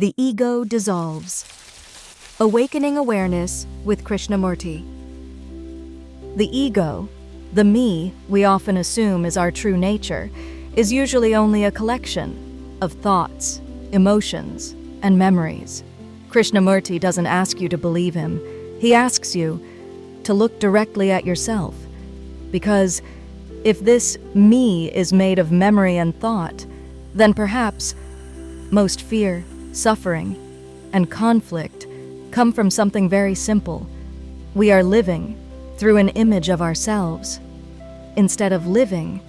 The ego dissolves. Awakening awareness with Krishnamurti. The ego, the me we often assume is our true nature, is usually only a collection of thoughts, emotions, and memories. Krishnamurti doesn't ask you to believe him. He asks you to look directly at yourself. Because if this me is made of memory and thought, then perhaps most fear, suffering, and conflict come from something very simple. We are living through an image of ourselves, instead of living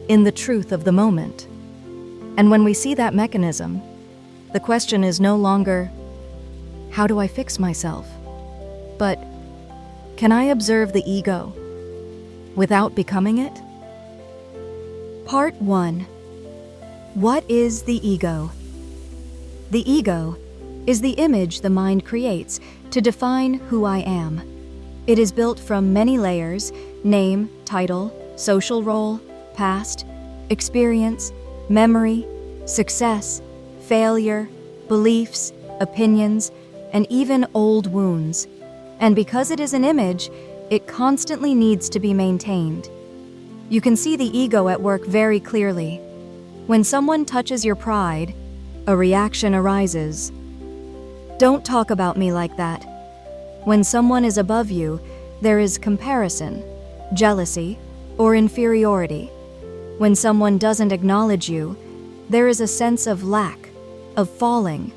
in the truth of the moment. And when we see that mechanism, the question is no longer, how do I fix myself? But, can I observe the ego without becoming it? Part 1. What is the ego? The ego is the image the mind creates to define who I am. It is built from many layers: name, title, social role, past, experience, memory, success, failure, beliefs, opinions, and even old wounds. And because it is an image, it constantly needs to be maintained. You can see the ego at work very clearly. When someone touches your pride, a reaction arises. Don't talk about me like that. When someone is above you, there is comparison, jealousy, or inferiority. When someone doesn't acknowledge you, there is a sense of lack, of falling,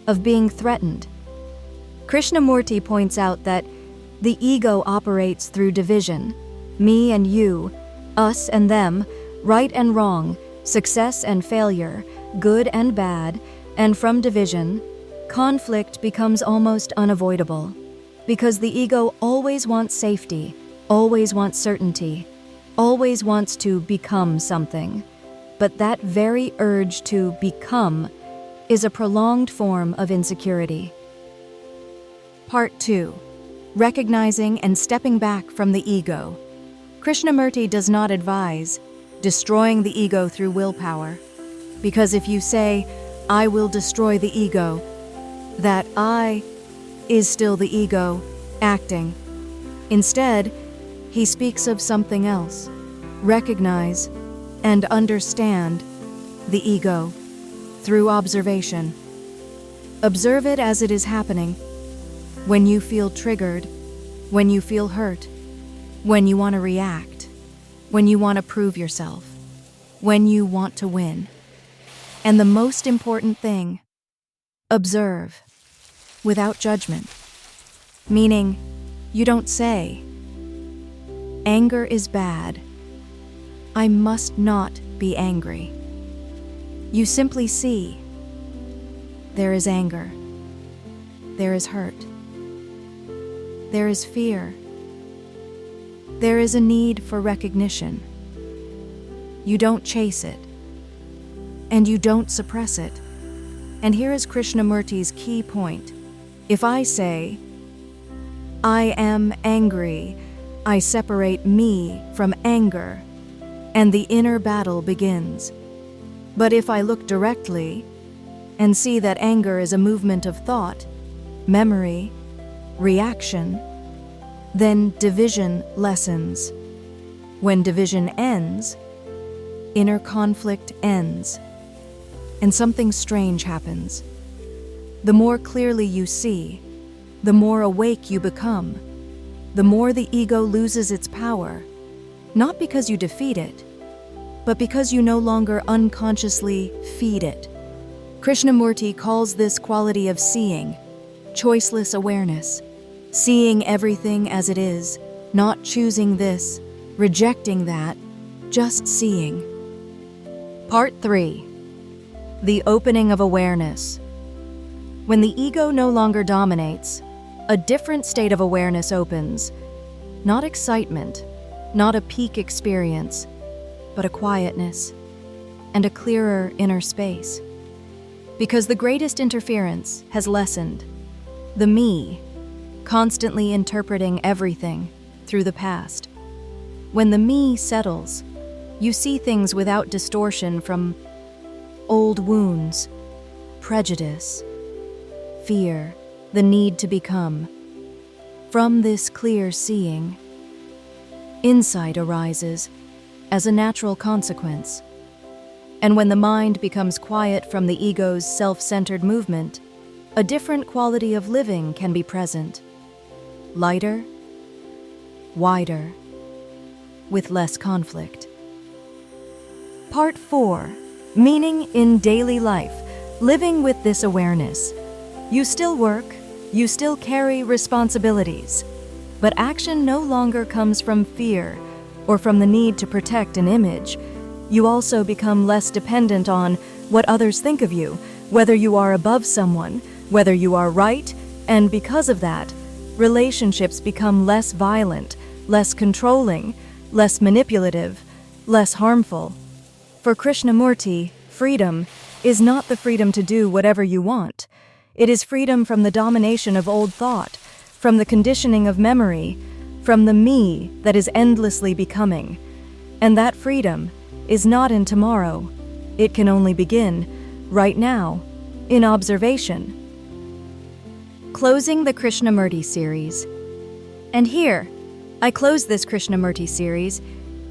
of being threatened. Krishnamurti points out that the ego operates through division: me and you, us and them, right and wrong, success and failure, good and bad, and from division, conflict becomes almost unavoidable. Because the ego always wants safety, always wants certainty, always wants to become something. But that very urge to become is a prolonged form of insecurity. Part 2. Recognizing and stepping back from the ego. Krishnamurti does not advise destroying the ego through willpower, because if you say, I will destroy the ego, that I is still the ego acting. Instead, he speaks of something else. Recognize and understand the ego through observation. Observe it as it is happening. When you feel triggered, when you feel hurt, when you want to react, when you want to prove yourself, when you want to win. And the most important thing, observe without judgment. Meaning, you don't say, anger is bad. I must not be angry. You simply see, there is anger. There is hurt. There is fear. There is a need for recognition. You don't chase it. And you don't suppress it. And here is Krishnamurti's key point. If I say, I am angry, I separate me from anger, and the inner battle begins. But if I look directly and see that anger is a movement of thought, memory, reaction, then division lessens. When division ends, inner conflict ends, and something strange happens. The more clearly you see, the more awake you become, the more the ego loses its power, not because you defeat it, but because you no longer unconsciously feed it. Krishnamurti calls this quality of seeing choiceless awareness, seeing everything as it is, not choosing this, rejecting that, just seeing. Part 3. The opening of awareness. When the ego no longer dominates, a different state of awareness opens. Not excitement, not a peak experience, but a quietness and a clearer inner space. Because the greatest interference has lessened. The me, constantly interpreting everything through the past. When the me settles, you see things without distortion from old wounds, prejudice, fear, the need to become. From this clear seeing, insight arises as a natural consequence. And when the mind becomes quiet from the ego's self-centered movement, a different quality of living can be present. Lighter, wider, with less conflict. Part 4. Meaning in daily life. Living with this awareness. You still work, you still carry responsibilities, but action no longer comes from fear or from the need to protect an image. You also become less dependent on what others think of you, whether you are above someone, whether you are right, and because of that, relationships become less violent, less controlling, less manipulative, less harmful. For Krishnamurti, freedom is not the freedom to do whatever you want. It is freedom from the domination of old thought, from the conditioning of memory, from the me that is endlessly becoming. And that freedom is not in tomorrow. It can only begin right now, in observation. Closing the Krishnamurti series. And here, I close this Krishnamurti series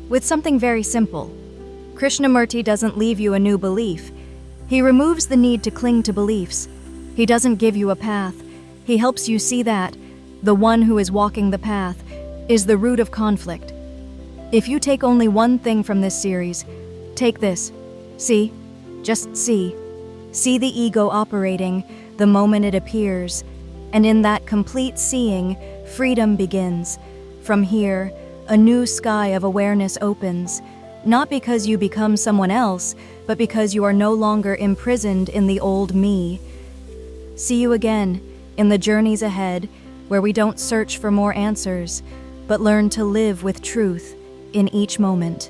with something very simple. Krishnamurti doesn't leave you a new belief. He removes the need to cling to beliefs. He doesn't give you a path. He helps you see that the one who is walking the path is the root of conflict. If you take only one thing from this series, take this. See, just see. See the ego operating the moment it appears, and in that complete seeing, freedom begins. From here, a new sky of awareness opens, not because you become someone else, but because you are no longer imprisoned in the old me. See you again in the journeys ahead, where we don't search for more answers, but learn to live with truth in each moment.